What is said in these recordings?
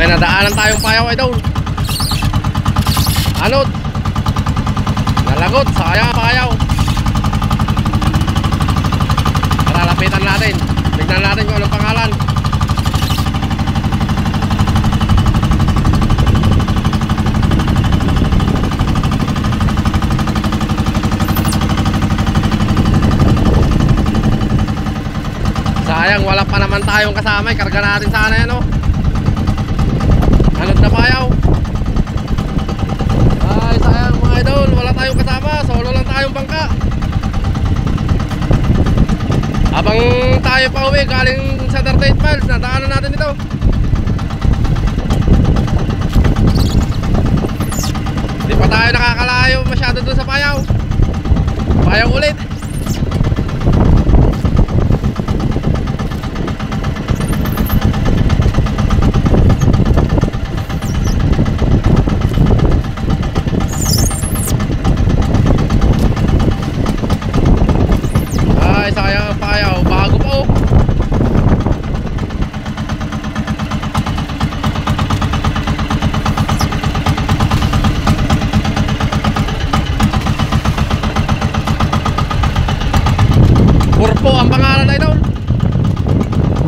May nadaanan tayong payaw idol. Anod. Nalagot, sayang payaw. Lalapitan natin. Tignan natin kung anong pangalan. Sayang, wala pa naman tayong kasama. Karga natin sana yan, oh. Anod na payaw. Ay, sayang mga idol, wala tayong kasama. Solo lang tayong bangka. Habang tayo pa uwi galing sa 38 miles, nadaanan natin ito. Hindi pa tayo nakakalayo masyado dun sa payaw. Payaw ulit. Ay, sayang ang payaw. Bago pa, oh. Kurpo ang pangalan na ito.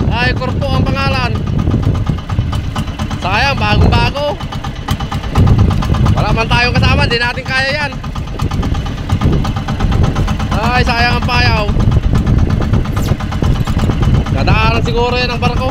Ay, Kurpo ang pangalan. Sayang, bagong bago. Wala man tayong kasama, hindi natin kaya yan. Ay, sayang ang payaw. Dadaanan siguro yan ang barko.